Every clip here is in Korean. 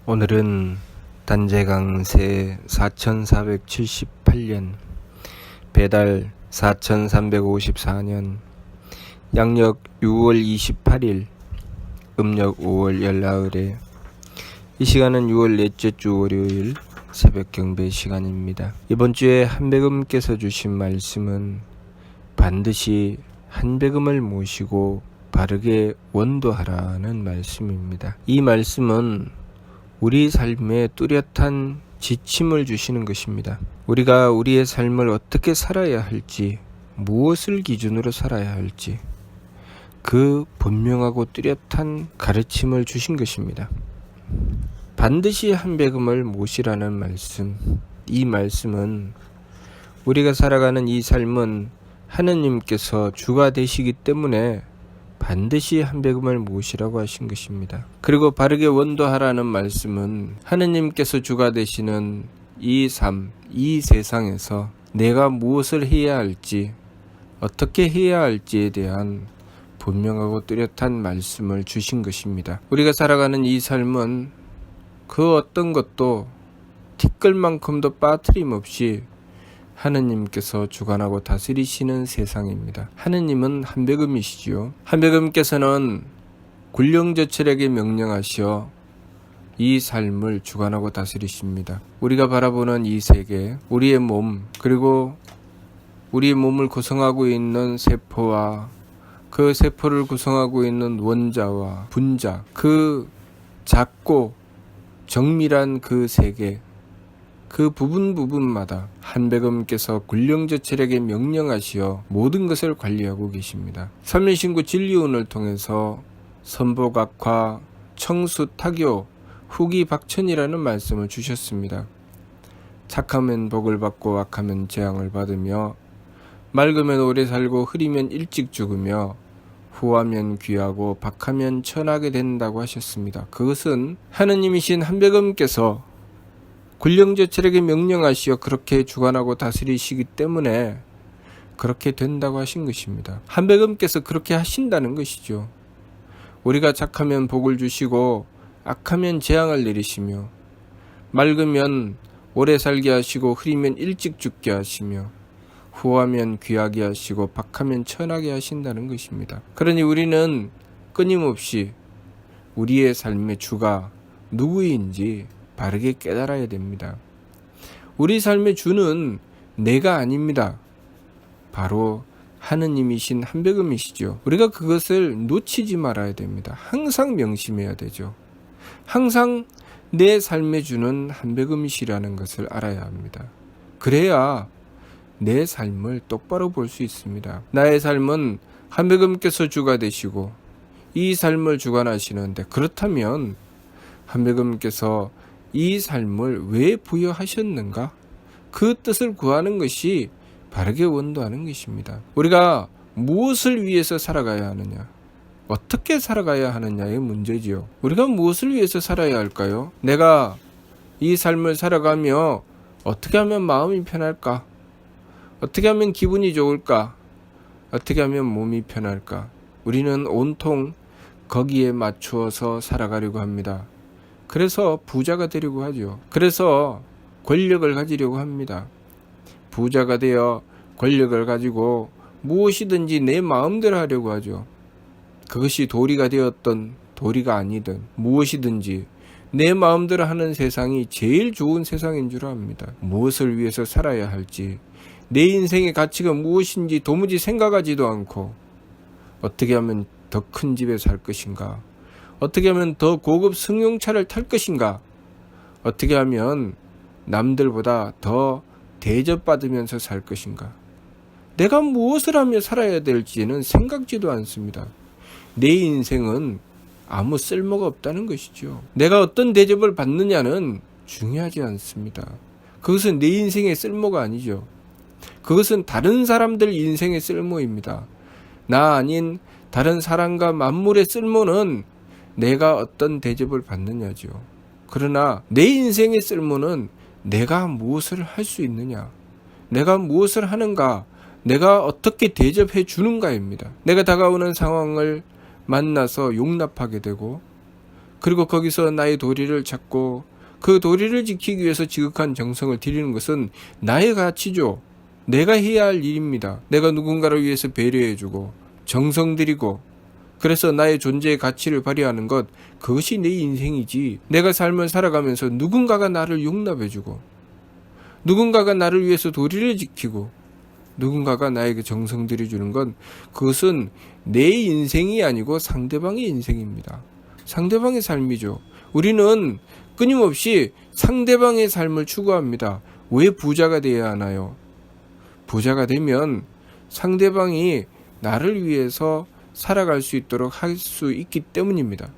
오늘은 단재강세 4478년 배달 4354년 양력 6월 28일 음력 5월 열나흘에 이 시간은 6월 넷째 주 월요일 새벽 경배 시간입니다. 이번 주에 한배금께서 주신 말씀은 반드시 한배금을 모시고 바르게 원도하라는 말씀입니다. 이 말씀은 우리 삶에 뚜렷한 지침을 주시는 것입니다. 우리가 우리의 삶을 어떻게 살아야 할지, 무엇을 기준으로 살아야 할지 그 분명하고 뚜렷한 가르침을 주신 것입니다. 반드시 한배금을 모시라는 말씀, 이 말씀은 우리가 살아가는 이 삶은 하느님께서 주가 되시기 때문에 반드시 한배금을 모시라고 하신 것입니다. 그리고 바르게 원도하라는 말씀은 하느님께서 주가 되시는 이 삶, 이 세상에서 내가 무엇을 해야 할지, 어떻게 해야 할지에 대한 분명하고 뚜렷한 말씀을 주신 것입니다. 우리가 살아가는 이 삶은 그 어떤 것도 티끌만큼도 빠트림없이 하느님께서 주관하고 다스리시는 세상입니다. 하느님은 한배금이시지요. 한배금께서는 굴령저철에게 명령하시어 이 삶을 주관하고 다스리십니다. 우리가 바라보는 이 세계, 우리의 몸, 그리고 우리의 몸을 구성하고 있는 세포와 그 세포를 구성하고 있는 원자와 분자, 그 작고 정밀한 그 세계, 그 부분마다 한배금께서 굴령저철에게 명령하시어 모든 것을 관리하고 계십니다. 삼일신구 진리운을 통해서 선보각화, 청수, 타교, 후기, 박천이라는 말씀을 주셨습니다. 착하면 복을 받고 악하면 재앙을 받으며 맑으면 오래 살고 흐리면 일찍 죽으며 후하면 귀하고 박하면 천하게 된다고 하셨습니다. 그것은 하느님이신 한배금께서 굴령저철에게 명령하시어 그렇게 주관하고 다스리시기 때문에 그렇게 된다고 하신 것입니다. 한배금께서 그렇게 하신다는 것이죠. 우리가 착하면 복을 주시고 악하면 재앙을 내리시며 맑으면 오래 살게 하시고 흐리면 일찍 죽게 하시며 후하면 귀하게 하시고 박하면 천하게 하신다는 것입니다. 그러니 우리는 끊임없이 우리의 삶의 주가 누구인지 바르게 깨달아야 됩니다. 우리 삶의 주는 내가 아닙니다. 바로 하느님이신 한배금이시죠. 우리가 그것을 놓치지 말아야 됩니다. 항상 명심해야 되죠. 항상 내 삶의 주는 한배금이시라는 것을 알아야 합니다. 그래야 내 삶을 똑바로 볼 수 있습니다. 나의 삶은 한배금께서 주가 되시고 이 삶을 주관하시는데, 그렇다면 한배금께서 이 삶을 왜 부여하셨는가? 그 뜻을 구하는 것이 바르게 원도하는 것입니다. 우리가 무엇을 위해서 살아가야 하느냐? 어떻게 살아가야 하느냐의 문제지요. 우리가 무엇을 위해서 살아야 할까요? 내가 이 삶을 살아가며 어떻게 하면 마음이 편할까? 어떻게 하면 기분이 좋을까? 어떻게 하면 몸이 편할까? 우리는 온통 거기에 맞추어서 살아가려고 합니다. 그래서 부자가 되려고 하죠. 그래서 권력을 가지려고 합니다. 부자가 되어 권력을 가지고 무엇이든지 내 마음대로 하려고 하죠. 그것이 도리가 되었던 도리가 아니든 무엇이든지 내 마음대로 하는 세상이 제일 좋은 세상인 줄 압니다. 무엇을 위해서 살아야 할지, 내 인생의 가치가 무엇인지 도무지 생각하지도 않고 어떻게 하면 더 큰 집에 살 것인가, 어떻게 하면 더 고급 승용차를 탈 것인가, 어떻게 하면 남들보다 더 대접받으면서 살 것인가, 내가 무엇을 하며 살아야 될지는 생각지도 않습니다. 내 인생은 아무 쓸모가 없다는 것이죠. 내가 어떤 대접을 받느냐는 중요하지 않습니다. 그것은 내 인생의 쓸모가 아니죠. 그것은 다른 사람들 인생의 쓸모입니다. 나 아닌 다른 사람과 만물의 쓸모는 내가 어떤 대접을 받느냐죠. 그러나 내 인생의 쓸모는 내가 무엇을 할 수 있느냐, 내가 무엇을 하는가, 내가 어떻게 대접해 주는가입니다. 내가 다가오는 상황을 만나서 용납하게 되고 그리고 거기서 나의 도리를 찾고 그 도리를 지키기 위해서 지극한 정성을 들이는 것은 나의 가치죠. 내가 해야 할 일입니다. 내가 누군가를 위해서 배려해주고 정성 들이고 그래서 나의 존재의 가치를 발휘하는 것, 그것이 내 인생이지. 내가 삶을 살아가면서 누군가가 나를 용납해주고 누군가가 나를 위해서 도리를 지키고 누군가가 나에게 정성 들여주는 건 그것은 내 인생이 아니고 상대방의 인생입니다. 상대방의 삶이죠. 우리는 끊임없이 상대방의 삶을 추구합니다. 왜 부자가 되어야 하나요? 부자가 되면 상대방이 나를 위해서 살아갈 수 있도록 할 수 있기 때문입니다.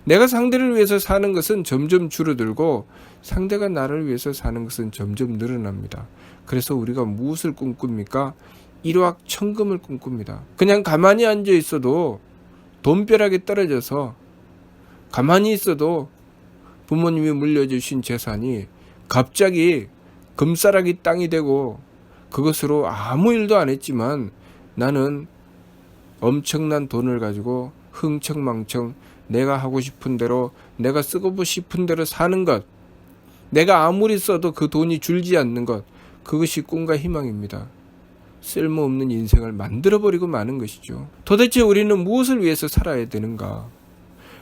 내가 상대를 위해서 사는 것은 점점 줄어들고 상대가 나를 위해서 사는 것은 점점 늘어납니다. 그래서 우리가 무엇을 꿈꿉니까? 일확천금을 꿈꿉니다. 그냥 가만히 앉아 있어도 돈벼락이 떨어져서 가만히 있어도 부모님이 물려주신 재산이 갑자기 금싸라기 땅이 되고 그것으로 아무 일도 안 했지만 나는 엄청난 돈을 가지고 흥청망청 내가 하고 싶은 대로 내가 쓰고 싶은 대로 사는 것, 내가 아무리 써도 그 돈이 줄지 않는 것, 그것이 꿈과 희망입니다. 쓸모없는 인생을 만들어버리고 마는 것이죠. 도대체 우리는 무엇을 위해서 살아야 되는가?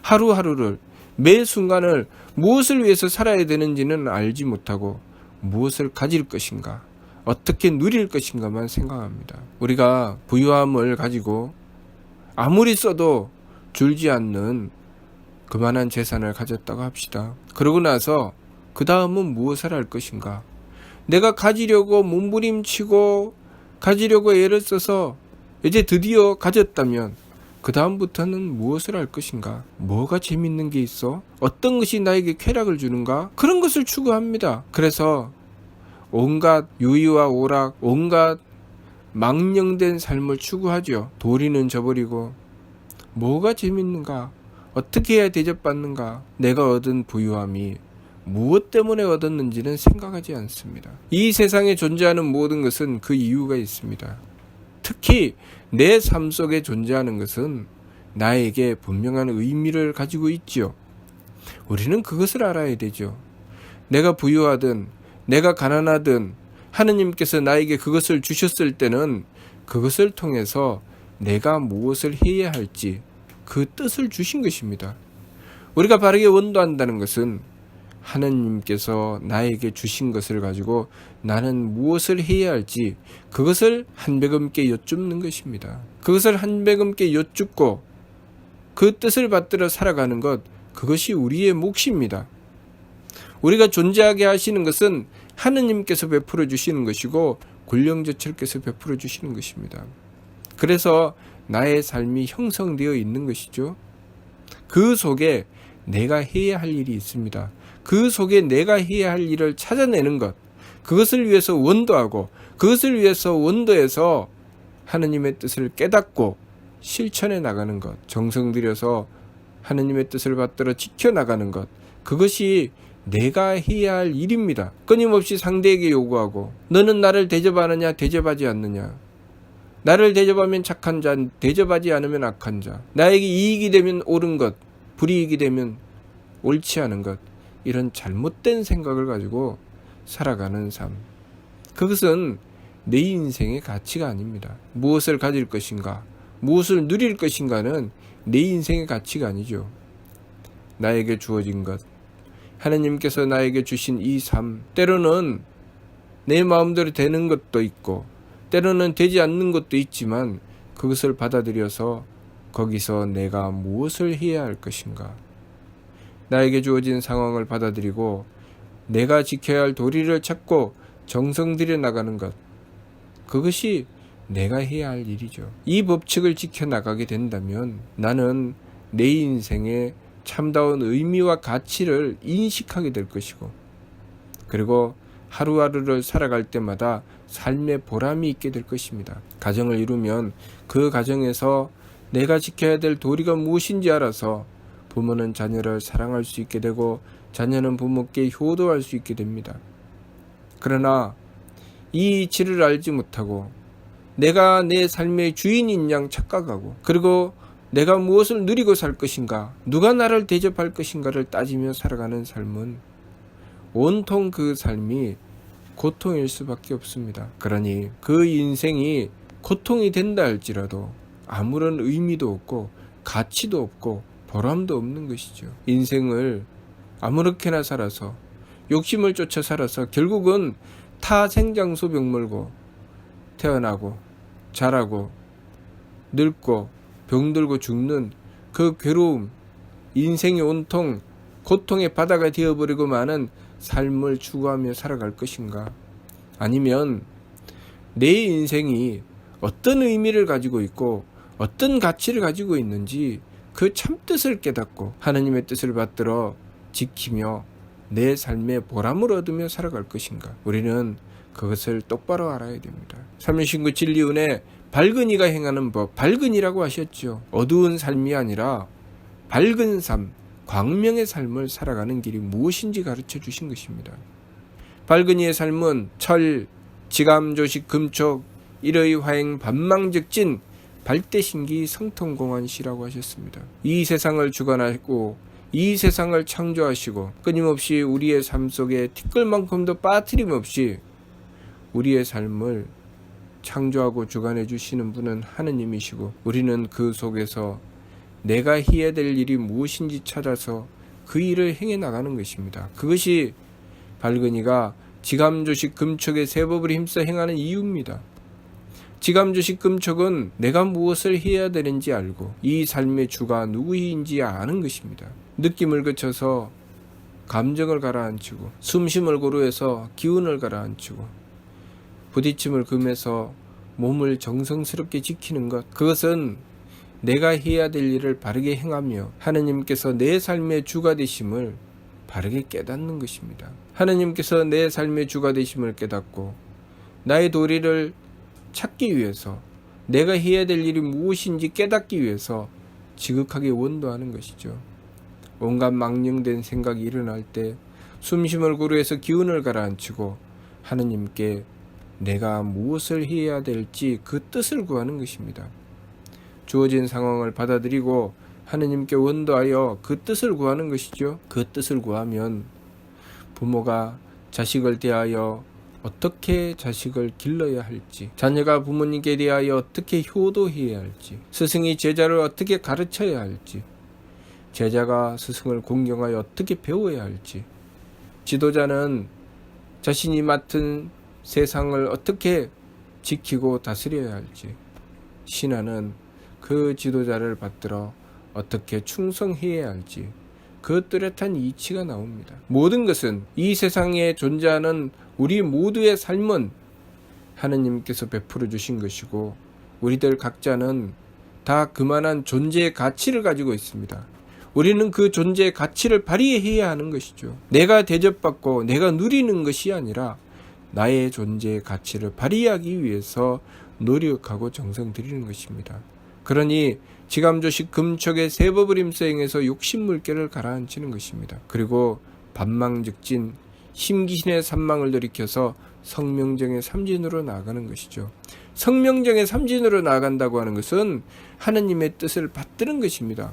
하루하루를, 매 순간을 무엇을 위해서 살아야 되는지는 알지 못하고 무엇을 가질 것인가, 어떻게 누릴 것인가만 생각합니다. 우리가 부유함을 가지고 아무리 써도 줄지 않는 그만한 재산을 가졌다고 합시다. 그러고 나서 그 다음은 무엇을 할 것인가? 내가 가지려고 몸부림치고 가지려고 애를 써서 이제 드디어 가졌다면 그 다음부터는 무엇을 할 것인가? 뭐가 재밌는 게 있어? 어떤 것이 나에게 쾌락을 주는가? 그런 것을 추구합니다. 그래서 온갖 유의와 오락, 온갖 망령된 삶을 추구하죠. 도리는 저버리고 뭐가 재밌는가? 어떻게 해야 대접받는가? 내가 얻은 부유함이 무엇 때문에 얻었는지는 생각하지 않습니다. 이 세상에 존재하는 모든 것은 그 이유가 있습니다. 특히 내 삶 속에 존재하는 것은 나에게 분명한 의미를 가지고 있지요. 우리는 그것을 알아야 되죠. 내가 부유하든 내가 가난하든 하느님께서 나에게 그것을 주셨을 때는 그것을 통해서 내가 무엇을 해야 할지 그 뜻을 주신 것입니다. 우리가 바르게 원도한다는 것은 하느님께서 나에게 주신 것을 가지고 나는 무엇을 해야 할지 그것을 한배검께 여쭙는 것입니다. 그것을 한배검께 여쭙고 그 뜻을 받들어 살아가는 것, 그것이 우리의 몫입니다. 우리가 존재하게 하시는 것은 하느님께서 베풀어 주시는 것이고 굴령저철께서 베풀어 주시는 것입니다. 그래서 나의 삶이 형성되어 있는 것이죠. 그 속에 내가 해야 할 일이 있습니다. 그 속에 내가 해야 할 일을 찾아내는 것, 그것을 위해서 원도하고 그것을 위해서 원도해서 하느님의 뜻을 깨닫고 실천해 나가는 것, 정성 들여서 하느님의 뜻을 받들어 지켜나가는 것, 그것이 내가 해야 할 일입니다. 끊임없이 상대에게 요구하고 너는 나를 대접하느냐 대접하지 않느냐, 나를 대접하면 착한 자, 대접하지 않으면 악한 자, 나에게 이익이 되면 옳은 것, 불이익이 되면 옳지 않은 것, 이런 잘못된 생각을 가지고 살아가는 삶, 그것은 내 인생의 가치가 아닙니다. 무엇을 가질 것인가, 무엇을 누릴 것인가는 내 인생의 가치가 아니죠. 나에게 주어진 것, 하나님께서 나에게 주신 이 삶, 때로는 내 마음대로 되는 것도 있고 때로는 되지 않는 것도 있지만 그것을 받아들여서 거기서 내가 무엇을 해야 할 것인가, 나에게 주어진 상황을 받아들이고 내가 지켜야 할 도리를 찾고 정성 들여 나가는 것, 그것이 내가 해야 할 일이죠. 이 법칙을 지켜나가게 된다면 나는 내 인생의 참다운 의미와 가치를 인식하게 될 것이고, 그리고 하루하루를 살아갈 때마다 삶의 보람이 있게 될 것입니다. 가정을 이루면 그 가정에서 내가 지켜야 될 도리가 무엇인지 알아서 부모는 자녀를 사랑할 수 있게 되고 자녀는 부모께 효도할 수 있게 됩니다. 그러나 이 이치를 알지 못하고 내가 내 삶의 주인인 양 착각하고 그리고 내가 무엇을 누리고 살 것인가, 누가 나를 대접할 것인가를 따지며 살아가는 삶은 온통 그 삶이 고통일 수밖에 없습니다. 그러니 그 인생이 고통이 된다 할지라도 아무런 의미도 없고 가치도 없고 보람도 없는 것이죠. 인생을 아무렇게나 살아서 욕심을 쫓아 살아서 결국은 타 생장소 병물고 태어나고 자라고 늙고 병들고 죽는 그 괴로움, 인생이 온통 고통의 바다가 되어버리고 마는 삶을 추구하며 살아갈 것인가, 아니면 내 인생이 어떤 의미를 가지고 있고 어떤 가치를 가지고 있는지 그 참뜻을 깨닫고 하나님의 뜻을 받들어 지키며 내 삶의 보람을 얻으며 살아갈 것인가, 우리는 그것을 똑바로 알아야 됩니다. 삼일신구 진리운에 밝은 이가 행하는 법, 밝은 이라고 하셨죠. 어두운 삶이 아니라 밝은 삶, 광명의 삶을 살아가는 길이 무엇인지 가르쳐 주신 것입니다. 밝은 이의 삶은 철, 지감, 조식, 금촉, 일의 화행, 반망적진, 발대신기, 성통공안시라고 하셨습니다. 이 세상을 주관하고 이 세상을 창조하시고 끊임없이 우리의 삶 속에 티끌만큼도 빠트림없이 우리의 삶을 창조하고 주관해 주시는 분은 하느님이시고, 우리는 그 속에서 내가 해야 될 일이 무엇인지 찾아서 그 일을 행해 나가는 것입니다. 그것이 밝은이가 지감조식 금촉의 세법을 힘써 행하는 이유입니다. 지감조식 금촉은 내가 무엇을 해야 되는지 알고 이 삶의 주가 누구인지 아는 것입니다. 느낌을 거쳐서 감정을 가라앉히고, 숨쉼을 고루해서 기운을 가라앉히고, 부딪힘을 금해서 몸을 정성스럽게 지키는 것, 그것은 내가 해야 될 일을 바르게 행하며 하느님께서 내 삶의 주가 되심을 바르게 깨닫는 것입니다. 하느님께서 내 삶의 주가 되심을 깨닫고 나의 도리를 찾기 위해서, 내가 해야 될 일이 무엇인지 깨닫기 위해서 지극하게 원도하는 것이죠. 온갖 망령된 생각이 일어날 때 숨심을 고루해서 기운을 가라앉히고 하느님께 내가 무엇을 해야 될지 그 뜻을 구하는 것입니다. 주어진 상황을 받아들이고 하느님께 원도하여 그 뜻을 구하는 것이죠. 그 뜻을 구하면 부모가 자식을 대하여 어떻게 자식을 길러야 할지, 자녀가 부모님께 대하여 어떻게 효도해야 할지, 스승이 제자를 어떻게 가르쳐야 할지, 제자가 스승을 공경하여 어떻게 배워야 할지, 지도자는 자신이 맡은 세상을 어떻게 지키고 다스려야 할지, 신하는 그 지도자를 받들어 어떻게 충성해야 할지, 그 뚜렷한 이치가 나옵니다. 모든 것은, 이 세상에 존재하는 우리 모두의 삶은 하느님께서 베풀어 주신 것이고, 우리들 각자는 다 그만한 존재의 가치를 가지고 있습니다. 우리는 그 존재의 가치를 발휘해야 하는 것이죠. 내가 대접받고 내가 누리는 것이 아니라 나의 존재의 가치를 발휘하기 위해서 노력하고 정성 들이는 것입니다. 그러니 지감조식 금촉의 세법을 힘써 행해서 욕심물결을 가라앉히는 것입니다. 그리고 반망즉진, 심기신의 삼망을 돌이켜서 성명정의 삼진으로 나아가는 것이죠. 성명정의 삼진으로 나아간다고 하는 것은 하느님의 뜻을 받드는 것입니다.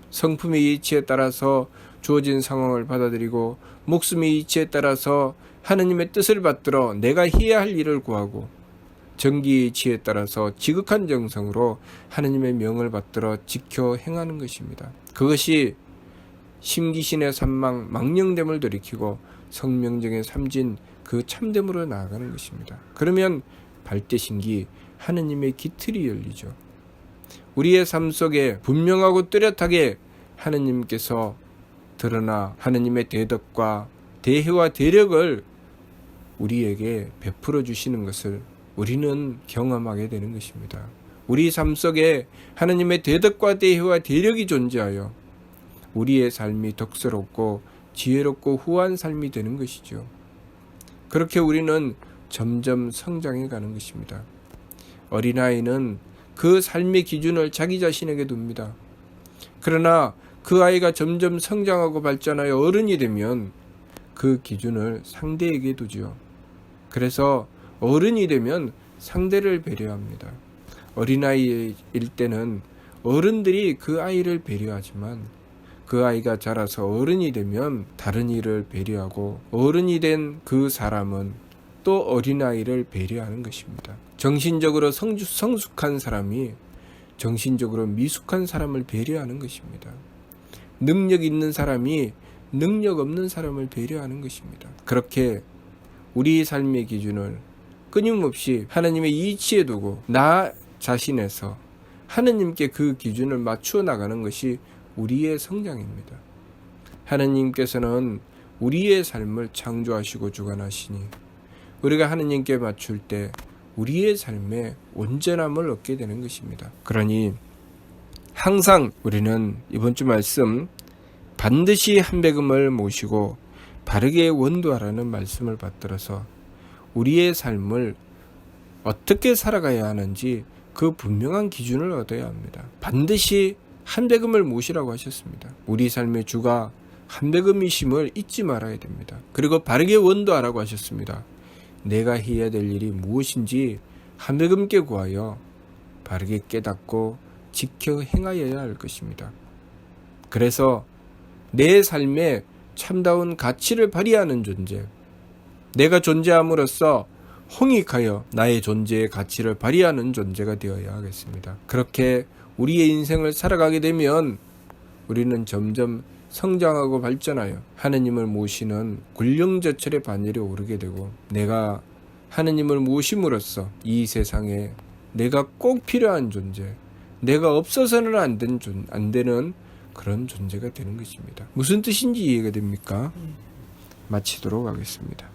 성품의 이치에 따라서 주어진 상황을 받아들이고, 목숨의 이치에 따라서 하느님의 뜻을 받들어 내가 해야 할 일을 구하고, 정기의 이치에 따라서 지극한 정성으로 하느님의 명을 받들어 지켜 행하는 것입니다. 그것이 심기신의 삼망, 망령됨을 돌이키고 성명정의 삼진, 그 참됨으로 나아가는 것입니다. 그러면 발대신기, 하느님의 기틀이 열리죠. 우리의 삶 속에 분명하고 뚜렷하게 하느님께서 드러나 하느님의 대덕과 대혜와 대력을 우리에게 베풀어 주시는 것을 우리는 경험하게 되는 것입니다. 우리 삶 속에 하느님의 대덕과 대혜와 대력이 존재하여 우리의 삶이 덕스럽고 지혜롭고 후한 삶이 되는 것이죠. 그렇게 우리는 점점 성장해 가는 것입니다. 어린아이는 그 삶의 기준을 자기 자신에게 둡니다. 그러나 그 아이가 점점 성장하고 발전하여 어른이 되면 그 기준을 상대에게 두죠. 그래서 어른이 되면 상대를 배려합니다. 어린아이일 때는 어른들이 그 아이를 배려하지만 그 아이가 자라서 어른이 되면 다른 이를 배려하고 어른이 된 그 사람은 또 어린아이를 배려하는 것입니다. 정신적으로 성숙한 사람이 정신적으로 미숙한 사람을 배려하는 것입니다. 능력 있는 사람이 능력 없는 사람을 배려하는 것입니다. 그렇게 우리 삶의 기준을 끊임없이 하나님의 이치에 두고 나 자신에서 하나님께 그 기준을 맞추어 나가는 것이 우리의 성장입니다. 하나님께서는 우리의 삶을 창조하시고 주관하시니 우리가 하나님께 맞출 때 우리의 삶에 온전함을 얻게 되는 것입니다. 그러니 항상 우리는 이번 주 말씀 반드시 한백음을 모시고 바르게 원도하라는 말씀을 받들어서 우리의 삶을 어떻게 살아가야 하는지 그 분명한 기준을 얻어야 합니다. 반드시 한백음을 모시라고 하셨습니다. 우리 삶의 주가 한백음이심을 잊지 말아야 됩니다. 그리고 바르게 원도하라고 하셨습니다. 내가 해야 될 일이 무엇인지 한백음께 구하여 바르게 깨닫고 지켜 행하여야 할 것입니다. 그래서 내 삶에 참다운 가치를 발휘하는 존재, 내가 존재함으로써 홍익하여 나의 존재의 가치를 발휘하는 존재가 되어야 하겠습니다. 그렇게 우리의 인생을 살아가게 되면 우리는 점점 성장하고 발전하여 하느님을 모시는 굴령저철의 반열에 오르게 되고 내가 하느님을 모심으로써 이 세상에 내가 꼭 필요한 존재, 내가 없어서는 안 되는 그런 존재가 되는 것입니다. 무슨 뜻인지 이해가 됩니까? 마치도록 하겠습니다.